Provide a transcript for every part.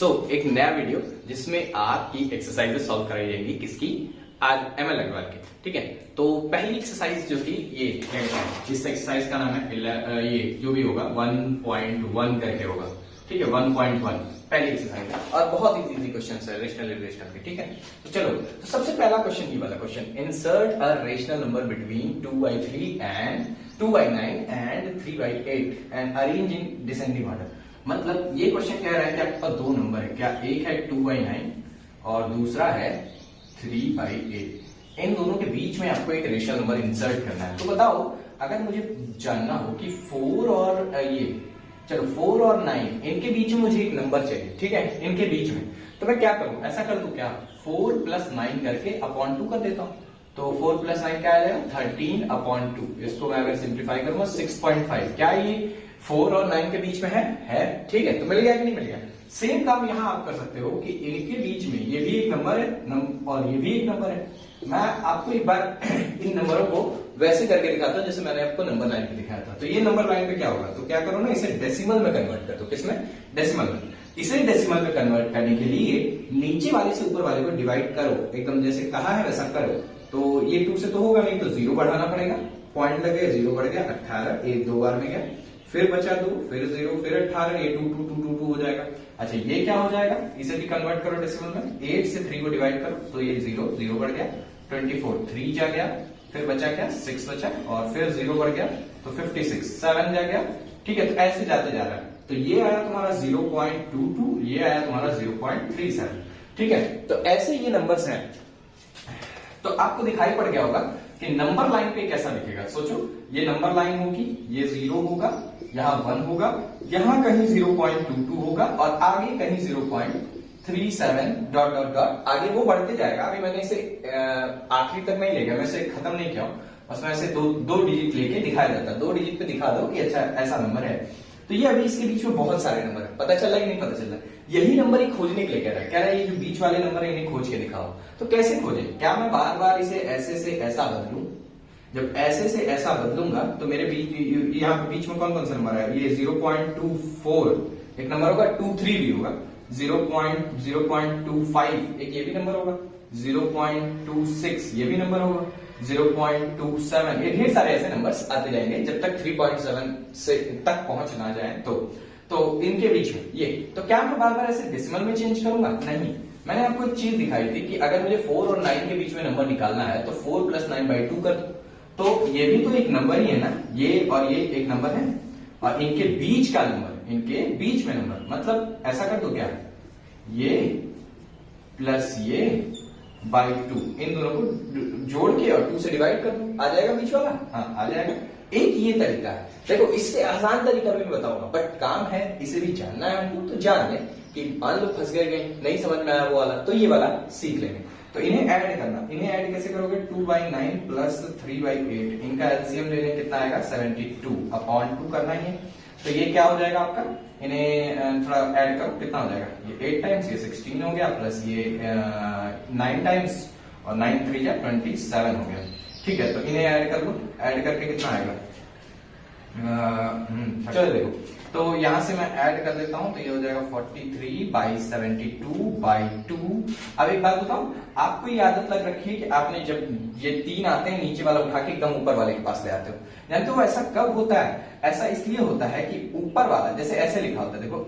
एक नया वीडियो जिसमें आपकी एक्सरसाइजेस सॉल्व कराई जाएंगी किसकी, आज एमएल अग्रवाल की। ठीक है, तो पहली एक्सरसाइज जो थी ये इस एक्सरसाइज का नाम है ये जो भी होगा 1.1 करके होगा। ठीक है, 1.1 पहली एक्सरसाइज है और बहुत ही इजी क्वेश्चन है रेशनल इररेशनल के। ठीक है, तो चलो तो सबसे पहला क्वेश्चन ये वाला question, insert a rational number between 2/3 and 2/9 and 3/8 and arrange in descending order. मतलब ये क्वेश्चन कह रहा है कि आपके पास दो नंबर है, क्या एक है 2/9 और दूसरा है 3/8। इन दोनों के बीच में आपको एक रेशनल नंबर इंसर्ट करना है। तो बताओ, अगर मुझे जानना हो कि 4 और ये चलो 4 और 9 इनके बीच में मुझे एक नंबर चाहिए। ठीक है, इनके बीच में तो मैं क्या करूं, ऐसा कर दूं क्या, 4 + 9 करके अपॉन 2 कर देता हूं। तो 4 + 9 क्या आ जाएगा, 13/2। इसको मैं अगर सिंप्लीफाई करूंगा 6.5। क्या ये 4 और 9 के बीच में है? ठीक है, तो मिल गया कि नहीं मिल गया। सेम काम यहां आप कर सकते हो कि इनके बीच में ये भी एक नंबर है और ये भी एक नंबर है। मैं आपको एक बार इन नंबरों को वैसे करके दिखाता हूं जैसे मैंने आपको नंबर लाइन पे दिखाया था। तो ये नंबर लाइन पे क्या होगा, तो क्या करो ना, इसे डेसिमल में कन्वर्ट कर दो। किसमें? डेसिमल में। इसे डेसिमल में कन्वर्ट करने के लिए नीचे वाले से ऊपर वाले को डिवाइड करो, एकदम जैसे कहा है वैसा करो। तो ये 2 से तो होगा नहीं, तो 0 बढ़ाना पड़ेगा, पॉइंट लगे 0 बढ़ गया, 18 एक 2 बार में गया, फिर बचा 2, फिर 0, फिर 18, ये 2 2 2 2 2 हो जाएगा। अच्छा, ये क्या हो जाएगा, इसे भी कन्वर्ट करो डेसिमल में, 8 से 3 को डिवाइड करो तो ये 0 0 बढ़ गया, 24 3 जा गया, फिर बचा क्या 6 बचा, और फिर 0 बढ़ गया तो 56 7 जा गया। ठीक है, तो ऐसे जाते जा रहा है। तो ये आया तुम्हारा 0.22, ये आया तुम्हारा 0.37। ठीक है, तो ऐसे ये नंबर्स हैं। तो आपको दिखाई पड़ गया होगा कि नंबर लाइन पे कैसा दिखेगा। सोचो, ये नंबर लाइन होगी, ये 0 होगा, यहां 1 होगा, यहां कहीं 0.22 होगा और आगे कहीं 0.37 डॉट डॉट डॉट आगे वो बढ़ते जाएगा। अभी मैंने इसे आखिरी तक नहीं ले गया, मैं इसे खत्म नहीं किया हूं, बस मैं इसे दो डिजिट लेके दिखाया जाता, 2 डिजिट पे दिखा दो कि अच्छा ऐसा नंबर है। तो ये अभी इसके बीच में बहुत सारे नंबर है, पता चल रहा है कि नहीं पता चल रहा है। यही नंबर ही खोजने के लिए कह रहा है ये जो बीच वाले नंबर है इन्हें खोज के दिखाओ। तो कैसे खोजे, क्या मैं बार बार इसे ऐसे से ऐसा बदलूं? जब ऐसे से ऐसा बदलूंगा तो मेरे बीच यहाँ पे बीच में कौन कौन सा नंबर है, ये 0.24 एक नंबर होगा, 23 भी होगा, 0.25 एक ये भी नंबर होगा, 0.26 ये भी नंबर होगा, 0.27 ये ढेर सारे ऐसे नंबर्स आते जाएंगे जब तक 3.7 से तक पहुंच ना जाए। तो इनके बीच में ये, तो क्या मैं बार बार ऐसे डेसिमल में चेंज करूंगा? नहीं, मैंने आपको एक चीज दिखाई थी कि अगर मुझे 4 और 9 के बीच में नंबर निकालना है तो 4 + 9/2 कर दो। तो ये भी तो एक नंबर ही है ना, ये और ये एक नंबर है और इनके बीच का नंबर, इनके बीच में नंबर, मतलब ऐसा कर दो क्या, ये प्लस ये /2 इन दोनों को जोड़ के और 2 से डिवाइड कर दो, आ जाएगा बीच वाला। हाँ, आ जाएगा। एक ये तरीका है, देखो इससे आसान तरीका भी मैं बताऊंगा, बट काम है इसे भी जानना है हमको, तो जान ले कि मान लो फंस गए कहीं नहीं समझ में आया वो वाला, तो ये वाला सीख लेंगे। तो इन्हें ऐड करना, इन्हें ऐड कैसे करोगे, 2/9 + 3/8 इनका एलसीएम लेने कितना आएगा, 72/2 करना ही है। तो ये क्या हो जाएगा आपका, इन्हें थोड़ा ऐड करो, कितना हो जाएगा, ये 8 टाइम्स, ये 16 हो गया, प्लस ये 9 टाइम्स और 9 3 जा 27 हो गया। ठीक है, तो इन्हें ऐड कर लो, ऐड करके कितना आएगा, चलो देखो, तो यहां से मैं ऐड कर देता हूं, तो ये हो जाएगा 43/72/2। अब एक बात बताओ, आपको ये आदत लग रखी है कि आपने जब ये 3 आते हैं नीचे वाला उठा के एकदम ऊपर वाले के पास ले आते हो। जानते हो ऐसा कब होता है? ऐसा इसलिए होता है कि ऊपर वाला जैसे ऐसे लिखा होता है, देखो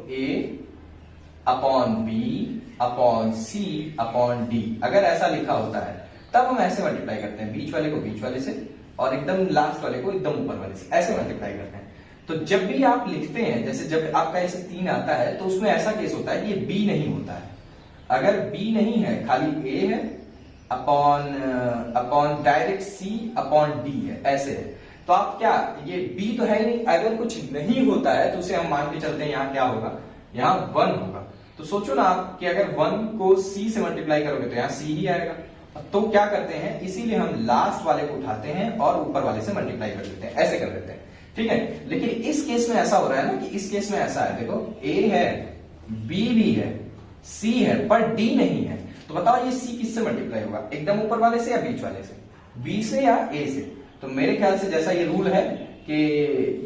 A/B/C/D, अगर ऐसा लिखा होता है तब हम ऐसे मल्टीप्लाई करते हैं, बीच वाले को बीच वाले से और एकदम लास्ट वाले को एकदम ऊपर वाले से, ऐसे मल्टीप्लाई करते हैं। तो जब भी आप लिखते हैं, जैसे जब आपका ऐसे 3 आता है तो उसमें ऐसा केस होता है कि ये B नहीं होता है। अगर B नहीं है, खाली A है अपॉन डायरेक्ट C/D है, ऐसे है, तो आप क्या, ये B तो है ही नहीं। अगर कुछ नहीं होता है तो उसे हम मान के चलते हैं, यहाँ क्या होगा, यहाँ 1 होगा। तो सोचो ना आप कि अगर 1 को C से मल्टीप्लाई करोगे तो यहाँ C ही आएगा। तो क्या करते हैं, इसीलिए हम लास्ट वाले को उठाते हैं और ऊपर वाले से मल्टीप्लाई कर देते हैं, ऐसे कर देते हैं। ठीक है, लेकिन इस केस में ऐसा हो रहा है ना कि इस केस में ऐसा है, देखो A है, B भी है, C है, पर D नहीं है। तो बताओ ये C किससे मल्टीप्लाई होगा, एकदम ऊपर वाले से या बीच वाले से, B से या A से? तो मेरे ख्याल से जैसा ये रूल है कि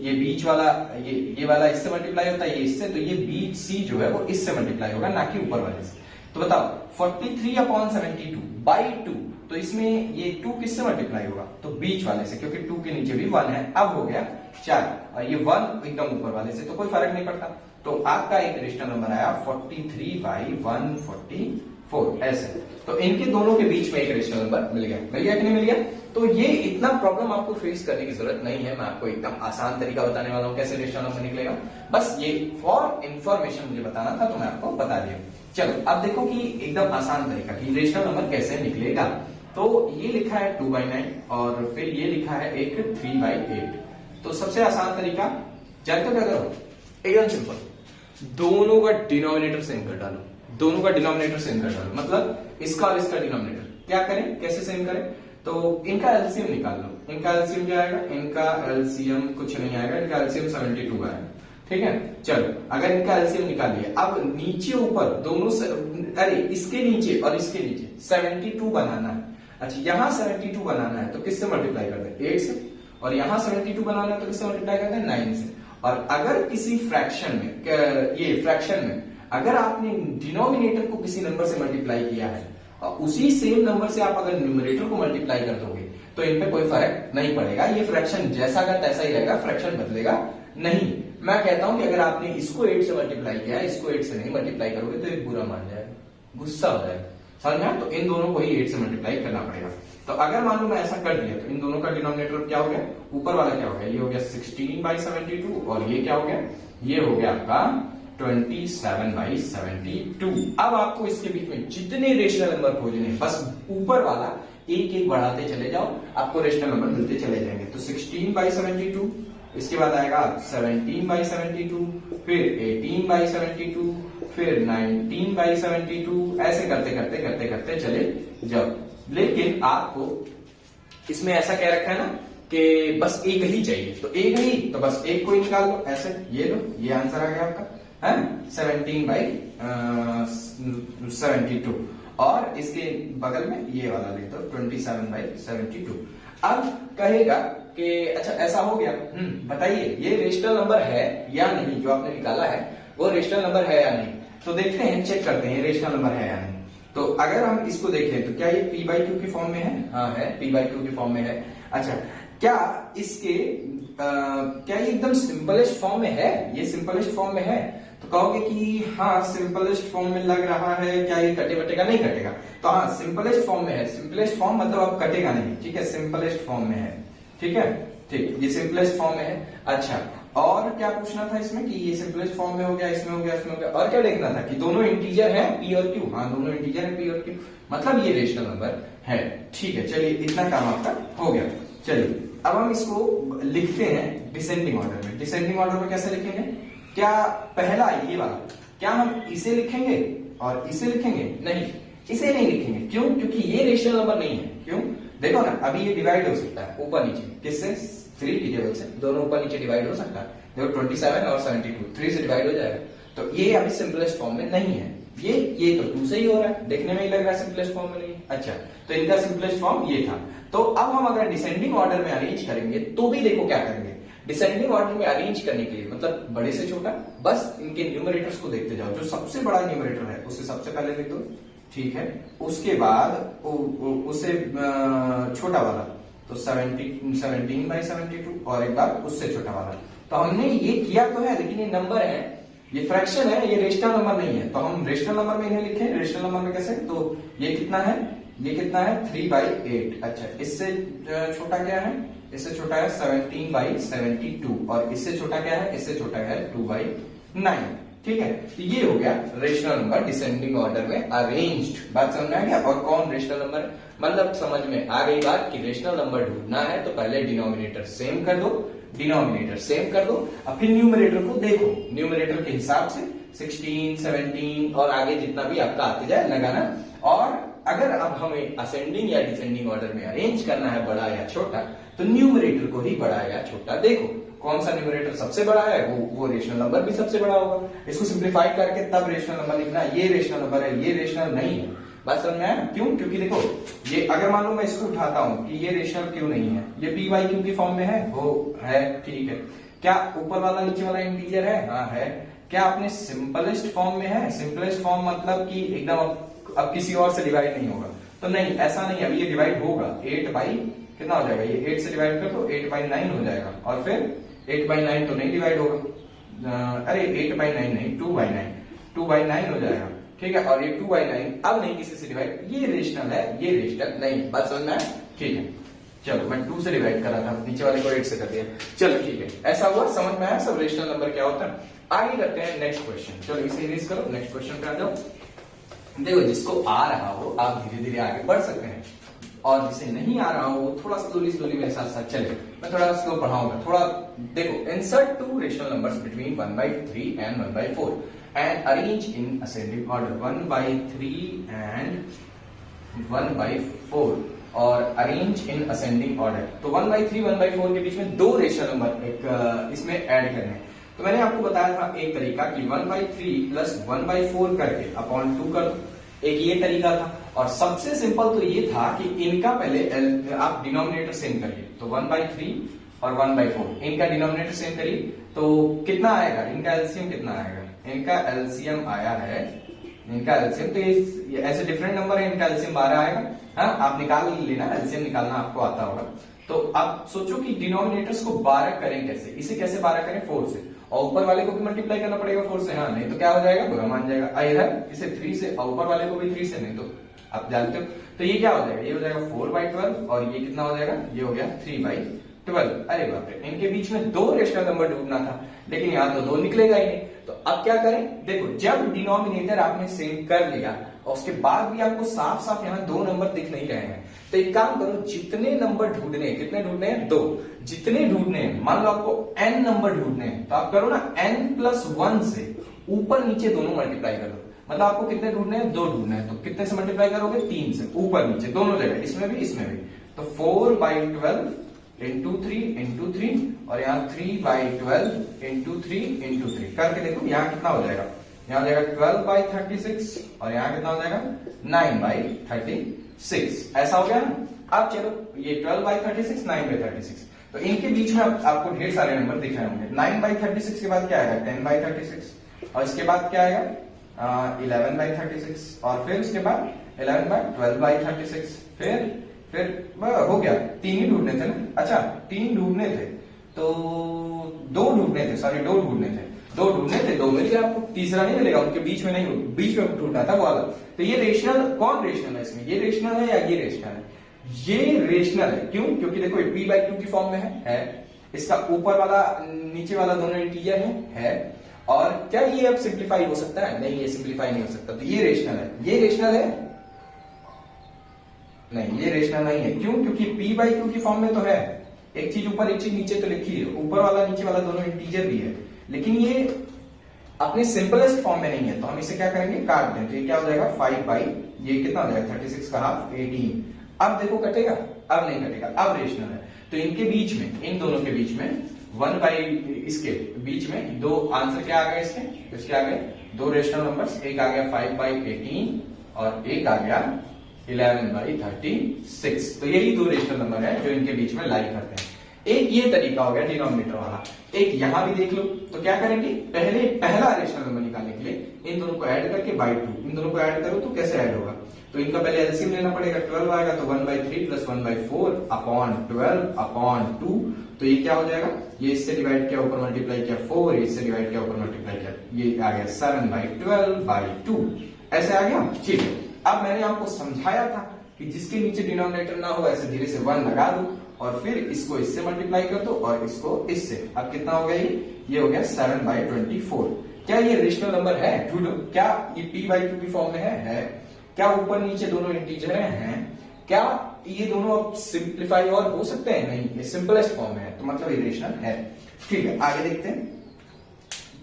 ये बीच वाला ये वाला इससे मल्टीप्लाई होता है, ये इससे, तो ये बीच सी जो है वो इससे मल्टीप्लाई होगा, ना कि ऊपर वाले से। तो बताओ 43/72 बाई 2, तो इसमें ये 2 किससे मल्टीप्लाई होगा, तो बीच वाले से, क्योंकि 2 के नीचे भी 1 है। अब हो गया 4 और ये 1 एकदम ऊपर वाले से, तो कोई फर्क नहीं पड़ता। तो आपका एक रेशनल नंबर आया 43/144 ऐसे। तो इनके दोनों के बीच में एक रेशनल नंबर मिल गया कि नहीं मिल गया। तो ये इतना प्रॉब्लम आपको फेस करने की जरूरत नहीं है, मैं आपको एकदम आसान तरीका बताने वाला हूं कैसे रेशनल नंबर निकलेगा। बस ये फॉर इंफॉर्मेशन मुझे बताना था, तो मैं आपको बता दिया। चलो अब देखो कि एकदम आसान तरीका कि रेशनल नंबर कैसे निकलेगा। तो ये लिखा है 2/9 और फिर ये लिखा है एक 3/8। तो सबसे आसान तरीका जानते हो क्या करो, एकदम सिंपल, दोनों का डिनोमिनेटर सेम कर डालो, दोनों का डिनोमिनेटर सेम कर डालो, मतलब इसका और इसका डिनोमिनेटर क्या करें, कैसे सेम करें, तो इनका एलसीएम निकाल लो। इनका एलसीएम क्या आएगा, इनका एलसीएम कुछ नहीं आएगा, इनका एलसीएम 72 आएगा, ठीक है। चलो अगर इनका एलसीएम निकाल लिया, अब नीचे ऊपर दोनों से, अरे इसके नीचे और इसके नीचे 72 बनाना है। अच्छा यहाँ 72 बनाना है तो किससे मल्टीप्लाई करते हैं, 8 से, और यहाँ 72 बनाना है तो किससे मल्टीप्लाई करते हैं, 9 से। और अगर किसी फ्रैक्शन में, ये फ्रैक्शन में अगर आपने डिनोमिनेटर को किसी नंबर से मल्टीप्लाई किया है और उसी सेम नंबर से आप अगर न्यूमरेटर को मल्टीप्लाई कर दोगे तो इन पे कोई फर्क नहीं पड़ेगा, ये फ्रैक्शन जैसा का तैसा ही रहेगा, फ्रैक्शन बदलेगा नहीं। मैं कहता हूं कि अगर आपने इसको 8 से मल्टीप्लाई किया, इसको 8 से नहीं मल्टीप्लाई करोगे तो ये बुरा मान जाएगा, गुस्सा हो जाएगा, समझा। तो इन दोनों को ही 8 से मल्टीप्लाई करना पड़ेगा। तो अगर मान लो मैं ऐसा कर दिया तो इन दोनों का डिनोमिनेटर क्या हो गया, ऊपर वाला क्या हो गया, ये हो गया 16/72 और ये क्या हो गया, ये हो गया आपका 27/72। अब आपको इसके बीच में जितने रेशनल नंबर खोजने, बस ऊपर वाला एक एक बढ़ाते चले जाओ, आपको रेशनल नंबर मिलते चले जाएंगे। तो 16/72, इसके बाद आएगा 17/72, फिर 18/72, फिर 19/72, ऐसे करते करते करते करते चले जाओ। लेकिन आपको इसमें ऐसा कह रखा है ना कि बस एक ही चाहिए, तो एक ही, तो बस एक को ही निकाल लो, ऐसे ये लो, ये आंसर आ गया आपका है 17/72 और इसके बगल में ये वाला लिख दो 27/72। अब कहेगा कि अच्छा ऐसा हो गया, बताइए ये रेशनल नंबर है या नहीं, जो आपने निकाला है वो रेशनल नंबर है या नहीं। तो देखते हैं, चेक करते हैं रेशनल नंबर है या नहीं। तो अगर हम इसको देखें तो क्या ये p/q की फॉर्म में है, हाँ है, p/q की फॉर्म में है। अच्छा क्या इसके क्या ये एकदम सिंपलेस्ट फॉर्म में है, ये सिंपलेस्ट फॉर्म में है, तो कहोगे कि हाँ सिंपलेस्ट फॉर्म में लग रहा है, क्या ये कटे बटेगा, नहीं कटेगा। तो हाँ सिंपलेस्ट फॉर्म में है, सिंपलेस्ट फॉर्म मतलब अब कटेगा नहीं, ठीक है, सिंपलेस्ट फॉर्म में है, ठीक है, ठीक, ये सिंपलेस्ट फॉर्म में है। अच्छा और क्या पूछना था इसमें कि ये सिंपलेस्ट फॉर्म में हो गया, इसमें हो गया, इसमें हो गया, और क्या देखना था कि दोनों इंटीजर है p और q, हाँ दोनों इंटीजर है p और q, मतलब ये रेशनल नंबर है, ठीक है। चलिए इतना काम आपका हो गया। चलिए अब हम इसको लिखते हैं डिसेंडिंग ऑर्डर में। डिसेंडिंग ऑर्डर में कैसे लिखेंगे, क्या पहला ये वाला, क्या हम इसे लिखेंगे और इसे लिखेंगे, नहीं इसे नहीं लिखेंगे, क्यों, क्योंकि ये रेशनल नंबर नहीं है। क्यों, देखो ना अभी ये डिवाइड हो सकता है ऊपर नीचे, किससे, 3 की टेबल से, दोनों ऊपर नीचे डिवाइड हो सकता है। देखो 27 और 72 3 से डिवाइड हो जाएगा, तो ये अभी सिंपलेस्ट फॉर्म में नहीं है, ये तो 2 से ही हो रहा है, देखने में ही लग रहा है सिंपलेस्ट फॉर्म में नहीं। अच्छा तो इनका सिंपलेस्ट फॉर्म ये था। तो अब हम अगर डिसेंडिंग ऑर्डर में अरेंज करेंगे तो भी देखो क्या करेंगे, डिसेंडिंग ऑर्डर में अरेंज करने के लिए मतलब बड़े से छोटा, बस इनके न्यूमरेटर्स को देखते जाओ, जो सबसे बड़ा न्यूमरेटर है उसे सबसे पहले लिख दो, ठीक है, उसके बाद उससे छोटा वाला तो 17/72 और एक बार उससे छोटा वाला। तो हमने ये किया तो है, लेकिन ये नंबर है, ये फ्रैक्शन है, ये रेशनल नंबर नहीं है, तो हम रेशनल नंबर में इन्हें लिखें, रेशनल नंबर में कैसे, तो ये कितना है, ये कितना है 3/8। अच्छा इससे छोटा क्या है, इससे छोटा है 17/72 और इससे छोटा क्या है, इससे छोटा है 2/9, ठीक है। तो ये हो गया रेशनल नंबर डिसेंडिंग ऑर्डर में अरेंज्ड। बात समझ में आ गया, और कौन रेशनल नंबर, मतलब समझ में आ गई बात कि रेशनल नंबर ढूंढना है तो पहले डिनोमिनेटर सेम कर दो, डिनोमिनेटर सेम कर दो, और फिर न्यूमरेटर को देखो, न्यूमरेटर के हिसाब से 16, 17 और आगे जितना भी आपका आते जाए लगाना। और अगर अब हमें असेंडिंग या डिसेंडिंग ऑर्डर में अरेंज करना है बड़ा या छोटा, तो न्यूमरेटर को ही बड़ा या छोटा देखो, कौन सा न्यूमरेटर सबसे बड़ा है वो रेशनल नंबर भी सबसे बड़ा होगा। इसको सिंप्लीफाई करके तब रेशनल नंबर लिखना, ये रेशनल नंबर है, ये रेशनल नहीं है, बात समझ में आया? क्यों? क्योंकि देखो ये अगर मान लो मैं इसको उठाता हूं कि ये रेशनल क्यों नहीं है, ये पी बाई क्यू की फॉर्म में है, वो है, ठीक है। क्या ऊपर वाला नीचे वाला इंटीजर है? हाँ है। क्या अपने सिंपलेस्ट फॉर्म में है? सिंपलेस्ट फॉर्म मतलब कि एकदम अब किसी और से डिवाइड नहीं होगा, तो नहीं, ऐसा नहीं, अभी ये डिवाइड होगा। 8 बाई कितना हो जाएगा, ये 8 से डिवाइड कर दो, 8 बाई 9 हो जाएगा, और फिर 8 बाई 9 तो नहीं डिवाइड होगा, अरे 8 बाई 9 नहीं, 2 बाई 9, 2 बाई 9 हो जाएगा, ठीक है। और ये 2 बाई 9 अब नहीं किसी से डिवाइड, ये रेशनल है, ये रेशनल नहीं, बात समझ में आया? ठीक है, चलो मैं 2 से डिवाइड कर रहा था, नीचे वाले को 8 से कर दिया, चलो ठीक है, ऐसा हुआ, समझ में आया सब रेशनल नंबर क्या होता है। आगे करते हैं नेक्स्ट क्वेश्चन, चलो इसे इरेज करो, नेक्स्ट क्वेश्चन पे आ जाओ। देखो जिसको आ रहा हो आप धीरे धीरे आगे बढ़ सकते हैं, और जिसे नहीं आ रहा हो वो थोड़ा स्लोली मेरे साथ साथ चले, मैं थोड़ा स्लो पढ़ाऊंगा थोड़ा। देखो, insert 2 rational numbers between 1/3 and 1/4 and arrange in ascending order 1/3 and 1/4 और अरेंज इन असेंडिंग ऑर्डर। तो 1/3 1/4 के बीच में 2 रेशनल नंबर एक इसमें ऐड करने हैं। तो मैंने आपको बताया था एक तरीका कि 1/3 प्लस 1/4 करके अपॉन 2 कर दो, एक ये तरीका था। और सबसे सिंपल तो ये था कि इनका पहले आप डिनोमिनेटर सेम करिए, तो 1/3 और 1/4 इनका डिनोमिनेटर सेम करिए, तो कितना आएगा, इनका एलसीएम कितना आएगा, इनका एलसीएम आया है, इनका एलसीएम तो ये ऐसे डिफरेंट नंबर है, इनका एलसीएम 12 आएगा। हाँ, आप निकाल लेना, एलसीएम निकालना आपको आता होगा। तो आप सोचो कि डिनोमिनेटर्स को 12 करें कैसे, इसे कैसे 12 करें, 4 से, और ऊपर वाले को भी मल्टीप्लाई करना पड़ेगा 4 से, हाँ, नहीं तो क्या हो जाएगा, बुरा मान जाएगा। इधर इसे 3 से और ऊपर वाले को भी 3 से, नहीं तो आप जानते हो, तो ये क्या हो जाएगा, ये हो जाएगा 4/12 और ये कितना हो जाएगा, ये हो गया 3/12। अरे बाप रे, इनके बीच में 2 रेशनल नंबर ढूंढना था, लेकिन यहां तो 2 निकलेगा ही नहीं। तो अब क्या करें, देखो जब डिनोमिनेटर आपने सेम कर लिया और उसके बाद भी आपको साफ साफ यहाँ 2 नंबर दिख नहीं रहे हैं, तो एक काम करो, जितने नंबर ढूंढने, कितने ढूंढने हैं, 2, जितने ढूंढने हैं, मान लो आपको n नंबर ढूंढने हैं, तो आप करो ना n+1 से ऊपर नीचे दोनों मल्टीप्लाई कर दो। मतलब आपको कितने ढूंढने हैं, 2 ढूंढने हैं, तो कितने से मल्टीप्लाई करोगे, 3 से, ऊपर नीचे दोनों जगह, इसमें भी इसमें भी। तो 4/12 इंटू 3 और यहाँ 3/12 इंटू 3 करके देखो, यहाँ कितना हो जाएगा, यहाँ हो जाएगा 12/36 और यहाँ कितना हो जाएगा 9/36, ऐसा हो गया ना। अब चलो ये 12/36 9/36, तो इनके बीच में आपको ढेर सारे नंबर दिख रहे होंगे। 9/36 के बाद क्या आएगा, 10/36, और इसके बाद क्या आएगा 11/36, और फिर उसके बाद 11/12/36, फिर हो गया, 3 ही ढूंढने थे ना, अच्छा 3 ढूंढने थे, तो 2 ढूंढने थे, सॉरी 2 ढूंढने थे, 2 ढूंढने थे, 2 मिल गया आपको, तीसरा नहीं मिलेगा, उनके बीच में नहीं, बीच में ढूंढना था वो अलग। तो ये रेशनल, कौन रेशनल है इसमें, ये रेशनल है या ये रेशनल है, ये रेशनल है। क्यों? क्योंकि देखो p/q की फॉर्म में है, इसका ऊपर वाला नीचे वाला दोनों इंटीजर है, और क्या ये अब सिंप्लीफाई हो सकता है, नहीं, ये सिंप्लीफाई नहीं हो सकता, तो ये रेशनल है। ये रेशनल है नहीं, ये रेशनल नहीं है। क्यों? क्योंकि p/q की फॉर्म में तो है, एक चीज ऊपर एक चीज नीचे तो लिखी है, ऊपर वाला नीचे वाला दोनों इंटीजर भी है, लेकिन ये अपने सिंपलेस्ट फॉर्म में नहीं है, तो हम इसे क्या करेंगे, काट दें, तो ये क्या हो जाएगा 5 ये कितना हो जाएगा 36 का हाफ 18। अब देखो कटेगा, अब नहीं कटेगा, अब रेशनल है। तो इनके बीच में, इन दोनों के बीच में 1/इसके बीच में 2 आंसर क्या आ गए इसके आ गए 2 रेशनल नंबर्स, एक आ गया 5/18 और एक आ गया 11/36। तो यही 2 रेशनल नंबर है जो इनके बीच में लाई करते हैं। एक ये तरीका हो गया डिनोमिनेटर वाला, एक यहां भी देख लो। तो क्या करेंगे, पहला रेशनल नंबर निकालने के लिए इन दोनों को ऐड करके /2, इन दोनों को ऐड करो तो कैसे ऐड होगा, तो इनका पहले एलसीएम लेना पड़ेगा, 12 आएगा, तो 1/3 प्लस 1/4 अपॉन 12 अपॉन 2, तो ये क्या हो जाएगा, ये इससे डिवाइड किया ऊपर मल्टीप्लाई किया 4, इससे डिवाइड किया ऊपर मल्टीप्लाई किया, ये आ गया 7/12/2, ऐसे आ गया। ठीक है, अब मैंने आपको समझाया था कि जिसके नीचे डिनोमिनेटर ना हो ऐसे धीरे से 1 लगा दो, और फिर इसको इससे मल्टीप्लाई कर दो और इसको इससे। अब कितना हो गया, ये हो गया 7/24। क्या ये रेशनल नंबर है, ढूंढो, क्या ये p/q की फॉर्म में है? क्या ऊपर नीचे दोनों इंटीजर हैं? क्या ये दोनों अब सिंप्लीफाई और हो सकते हैं? नहीं, ये सिंपलेस्ट फॉर्म में है, तो मतलब ये रेशनल है। ठीक है, आगे देखते हैं।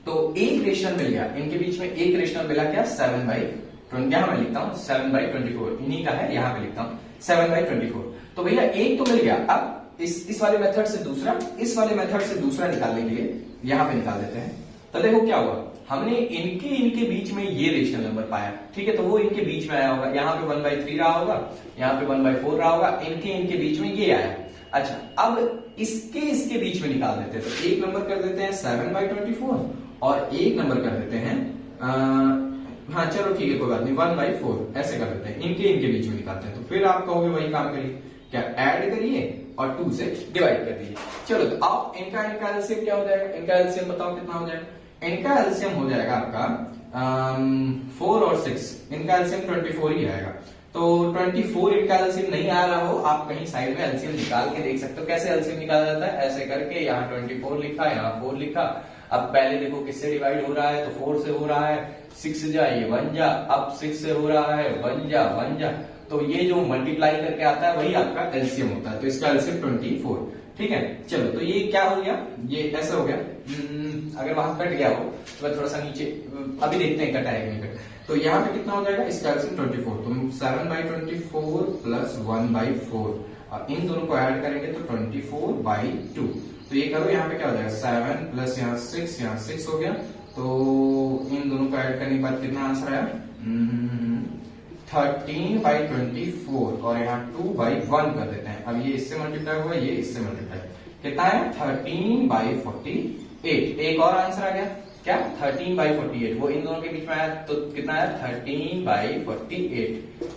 तो एक रेशनल मिल गया, इनके बीच में एक रेशनल मिला, क्या 7/20, यहां मैं लिखता हूं 7/24, इन्हीं का है, यहां पे लिखता हूं 7/24। तो भैया एक तो मिल गया, अब इस वाले मेथड से दूसरा, इस वाले मेथड से दूसरा निकालने के लिए यहां पे निकाल देते हैं। तो देखो क्या हुआ, हमने इनके इनके बीच में ये रेशनल नंबर पाया, ठीक है, तो वो इनके बीच में आया होगा, यहाँ पे 1/3 रहा होगा, यहाँ पे 1/4 रहा होगा, इनके इनके बीच में ये आया। अच्छा, अब इसके इसके बीच में निकाल देते हैं, तो एक नंबर कर देते हैं 7/24 और एक नंबर कर देते हैं हाँ चलो ठीक है कोई बात नहीं 1/4 ऐसे कर देते हैं, इनके इनके बीच में निकालते हैं। तो फिर आप कहोगे वही काम करिए, क्या ऐड करिए और 2 से डिवाइड कर दीजिए। चलो तो अब इनका एलसीएम क्या हो जाएगा, इनका एलसीएम बताओ कितना हो जाएगा। इनका एलसीएम हो जाएगा आपका 4 और 6, इनका एलसीएम 24 ही आएगा। तो 24 इनका एलसीएम नहीं आ रहा हो, आप कहीं साइड में एलसीएम निकाल के देख सकते हो। कैसे एलसीएम निकाला जाता है, ऐसे करके यहाँ 24 लिखा, यहाँ 4 लिखा। अब पहले देखो किससे डिवाइड हो रहा है, तो 4 से हो रहा है, 6 जा ये 1 जा, अब 6 से हो रहा है 1 जा, तो ये जो मल्टीप्लाई करके आता है वही आपका एलसीएम होता है। तो इसका एलसीएम 24, ठीक है। चलो तो ये क्या हो गया, ये ऐसा हो गया। अगर वहां कट गया हो तो मैं थोड़ा सा नीचे अभी देखते हैं कटा है नहीं कट। तो यहाँ पे कितना हो जाएगा, इसका एलसीएम 24, तो 7/24 प्लस 1/4 और इन दोनों को ऐड करेंगे तो 24/2। तो ये करो, यहाँ पे क्या हो जाएगा 7 प्लस यहाँ 6, यहाँ 6 हो गया। तो इन दोनों को ऐड करने के बाद कितना आंसर आया 13/24 और यहाँ 2/1 कर देते हैं। अब ये इससे मल्टीप्लाई हुआ, ये इससे मल्टीप्लाई, कितना है 13/48। एक और आंसर आ गया क्या 13/48, वो इन दोनों के बीच में आया तो कितना है 13/48।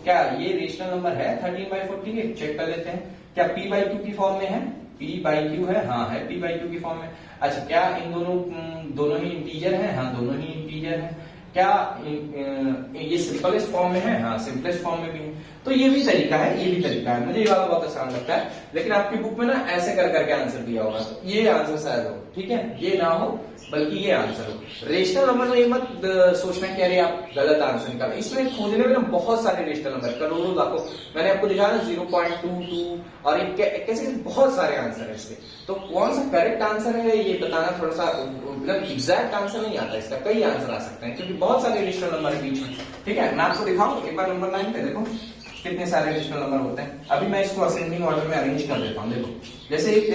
क्या ये रेशनल नंबर है 13/48, चेक कर लेते हैं। क्या p/q की फॉर्म में है, p/q है, हाँ है p/q की फॉर्म में। अच्छा, क्या इन दोनों ही इंटीजर है, हाँ दोनों ही इंटीजर है। क्या ये सिंपलेस्ट फॉर्म में है, हाँ सिंपलेस्ट फॉर्म में भी है। तो ये भी तरीका है, ये भी तरीका है। मुझे ये वाला बहुत आसान लगता है, लेकिन आपकी बुक में ना ऐसे कर करके आंसर दिया होगा, तो ये आंसर शायद हो, ठीक है, ये ना हो बल्कि ये आंसर हो। रेशनल नंबर में ये मत सोचना कि अरे आप गलत आंसर निकाले, इसमें खोजने में ना बहुत सारे रेशनल नंबर, करोड़ों लाखों, मैंने आपको दिखाया ना 0.22 और कैसे बहुत सारे आंसर है इसके। तो कौन सा करेक्ट आंसर है ये बताना थोड़ा सा, मतलब एग्जैक्ट आंसर नहीं आता इसका, कई आंसर आ सकते हैं क्योंकि बहुत सारे रेशनल नंबर है बीच में, ठीक है। मैं आपको दिखाऊं एक बार नंबर 9 पे देखो कितने सारे रेशनल नंबर होते हैं। अभी मैं इसको असेंडिंग ऑर्डर में अरेंज कर देता हूँ। देखो जैसे एक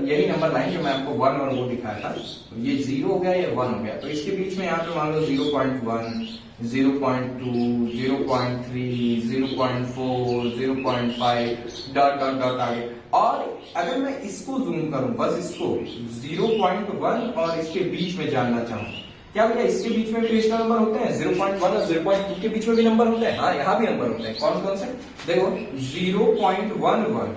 यही नंबर 9 जो मैं आपको 1 और वो दिखाया था, ये 0 हो गया, ये 1 हो गया, तो इसके बीच में यहाँ पे मान लो 0.1, 0.2, 0.3, 0.4, 0.5 डॉट डॉट डॉट आगे। और अगर मैं इसको जूम करूं, बस इसको 0.1 और इसके बीच में जानना चाहूं, क्या भैया इसके बीच में भी रेशनल नंबर होते हैं, 0.1 और 0.2 के बीच में भी नंबर होते हैं, हाँ यहाँ भी नंबर होते हैं। कौन कौन से, देखो 0.11,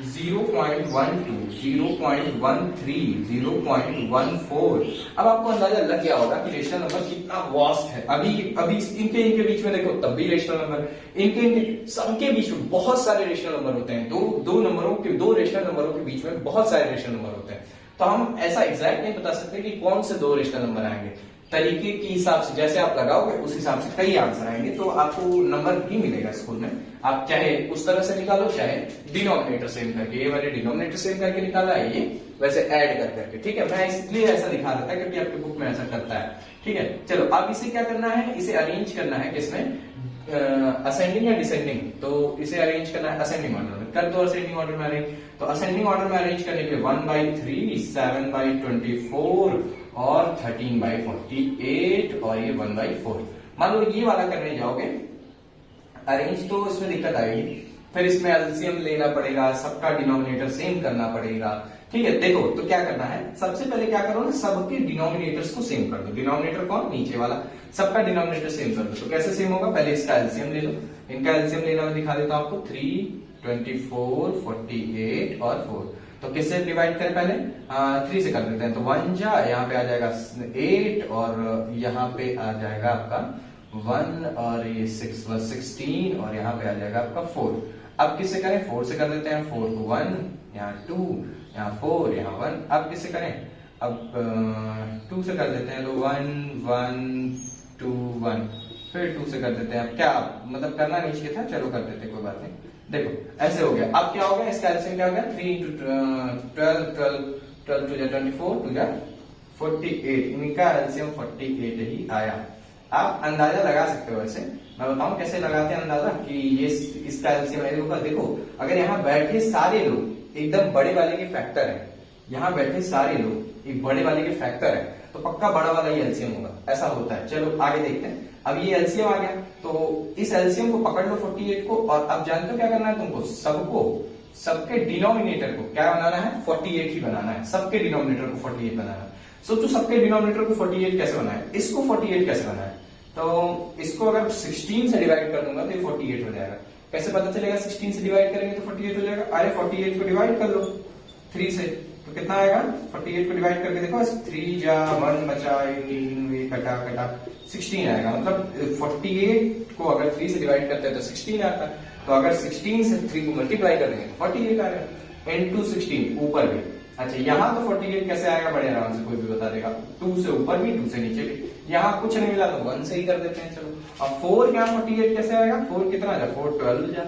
0.12, 0.13, 0.14। अब आपको अंदाजा लग गया होगा कि रेशनल नंबर कितना वास्ट है। अभी इनके बीच में देखो तब भी रेशनल नंबर, इनके सबके बीच में बहुत सारे रेशनल नंबर होते हैं। दो रेशनल नंबरों के बीच में बहुत सारे रेशनल नंबर होते हैं। तो हम ऐसा एग्जैक्ट नहीं बता सकते कि कौन से 2 रेशनल नंबर आएंगे। तरीके के हिसाब से जैसे आप लगाओगे उस हिसाब से कई आंसर आएंगे, तो आपको नंबर भी मिलेगा स्कूल में। आप चाहे उस तरह से निकालो, चाहे डिनोमिनेटर सेम करके, ये वाले डिनोमिनेटर सेम करके निकाला है, ये वैसे ऐड कर करके, ठीक है। मैं इसलिए ऐसा दिखा रहा था क्योंकि आपकी बुक में ऐसा करता है, ठीक है। चलो अब इसे क्या करना है, इसे अरेंज करना है किसमें, असेंडिंग या डिसेंडिंग। तो इसे अरेंज करना है असेंडिंग ऑर्डर में, कर दो असेंडिंग ऑर्डर में अरेंज। तो असेंडिंग ऑर्डर में अरेंज करने के 1/3, 7/24 और 13/48 और ये 1/4। मान लो ये वाला करने जाओगे अरेंज, तो इसमें दिक्कत आएगी, फिर इसमें एलसीएम लेना पड़ेगा, सबका डिनोमिनेटर सेम करना पड़ेगा, ठीक है। देखो तो क्या करना है, सबसे पहले क्या करो ना, सबके डिनोमिनेटर्स को सेम कर दो। डिनोमिनेटर कौन, नीचे वाला, सबका डिनोमिनेटर सेम कर दो। तो कैसे सेम होगा, पहले इसका एलसीएम ले लो। इनका एलसीएम लेना मैं दिखा देता हूं आपको, 3, 24, 48 और 4। तो किससे डिवाइड करें, पहले 3 से कर देते हैं। तो 1 जा, यहाँ पे आ जाएगा 8 और यहाँ पे आ जाएगा आपका 1 और ये 6 + 16 और यहाँ पे आ जाएगा आपका 4। अब किससे करें, 4 से कर देते हैं। 4 को 1, यहाँ 2, यहाँ 4, यहाँ 1। अब किससे करें, अब 2 से कर देते हैं। तो 1, 1, 2, 1, फिर 2 से कर देते हैं। अब क्या मतलब करना नहीं चाहिए था, चलो कर देते, कोई बात नहीं। देखो ऐसे हो गया। अब क्या हो गया, इसका एलसीएम क्या हो गया, 3 × 12, 12 2 24, 2 48। इनका एलसीएम 48 ही आया। आप अंदाजा लगा सकते हो। वैसे मैं बताऊं कैसे लगाते हैं अंदाजा, कि ये इसका एलसीएम होगा। देखो अगर यहाँ बैठे सारे लोग एकदम बड़े वाले के फैक्टर है, यहाँ बैठे सारे लोग एक बड़े वाले के फैक्टर है तो पक्का बड़ा वाला ही एलसीएम होगा, ऐसा होता है। चलो आगे देखते हैं। अब ये एलसीएम आ गया तो इस एलसीएम को पकड़ लो 48 को, और अब जानते हो क्या करना है तुमको, सबके डिनोमिनेटर को क्या बनाना है, 48 ही बनाना है। सबके डिनोमिनेटर को 48 बनाना है। सोचो सबके डिनोमिनेटर को 48 कैसे बनाए, इसको 48 कैसे बनाए, तो इसको अगर 16 से डिवाइड कर दूंगा तो ये 48 हो जाएगा। कैसे पता चलेगा, 16 से डिवाइड करेंगे तो 48 हो जाएगा। अरे 48 को डिवाइड कर लो 3 से तो कितना आएगा, 48 को डिवाइड करके देखो, 3 जा 1 बचा 18, वे कटा 16 आएगा। मतलब 48 को अगर 3 से डिवाइड करते हैं तो 16 आता है। तो अगर 16 से 3 को मल्टीप्लाई कर देंगे तो 48 आएगा। इनटू 16 ऊपर भी। अच्छा यहाँ तो 48 कैसे आएगा, बड़े आराम से कोई भी बता देगा। 2 से ऊपर भी 2 से नीचे भी। यहाँ कुछ नहीं मिला तो 1 से ही कर देते हैं। चलो अब 4 क्या 48 कैसे आएगा, 4 कितना जा, 4 12 जा,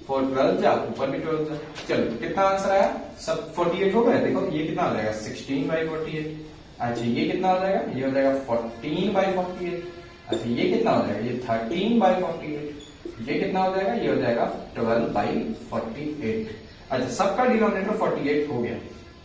4 12 जा, ऊपर भी 12 जा। चलो कितना आंसर आया, सब 48 हो गए। देखो ये कितना हो जाएगा 16/48। अच्छा ये कितना हो जाएगा, ये हो जाएगा 14/48। अच्छा ये कितना हो जाएगा, ये 13/48। ये कितना हो जाएगा, ये हो जाएगा 12/48। अच्छा सबका डिनोमिनेटर 48 हो गया।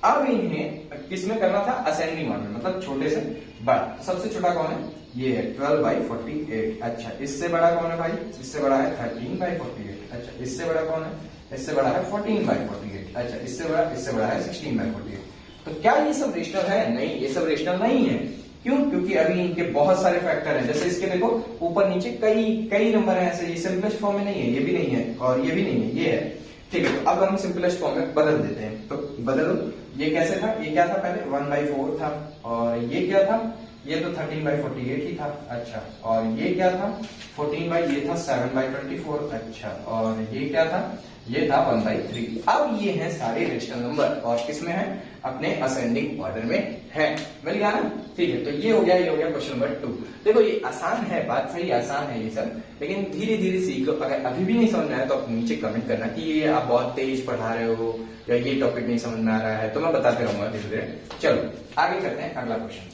अब इन्हें किसमें करना था, असेंडिंग ऑर्डर, मतलब छोटे से बड़ा। सबसे छोटा कौन है, ये है 12/48। अच्छा इससे बड़ा कौन है भाई, इससे बड़ा है 13/48। अच्छा इससे बड़ा कौन है, इससे बड़ा है 14/48। अच्छा इससे बड़ा है 16/48। तो क्या ये सब रेशनल है, नहीं ये सब रेशनल नहीं है। क्यों, क्योंकि अभी इनके बहुत सारे फैक्टर हैं। जैसे इसके देखो ऊपर नीचे कई नंबर हैं ऐसे, ये सिंपलेस्ट फॉर्म में नहीं है, ये भी नहीं है और ये भी नहीं है, ये है। ठीक है, तो अब हम सिंपलेस्ट फॉर्म में बदल देते हैं। तो बदलो, ये कैसे था, ये क्या था पहले 1/4 था, और ये क्या था, ये तो 13/48 ही था। अच्छा और ये क्या था 14 ये था 7/24। अच्छा और ये क्या था, ये था 1/3। अब ये हैं सारे रेशनल नंबर और किसमें है, अपने असेंडिंग ऑर्डर में है। मिल गया ना, ठीक है। तो ये हो गया क्वेश्चन नंबर 2। देखो ये आसान है, बात सही आसान है ये सब, लेकिन धीरे धीरे सीख लो। अगर अभी भी नहीं समझ में आया तो आप नीचे कमेंट करना कि ये आप बहुत तेज पढ़ा रहे हो या ये टॉपिक नहीं समझ में आ रहा है, तो मैं बताते रहूंगा धीरे धीरे। चलो आगे करते हैं अगला क्वेश्चन।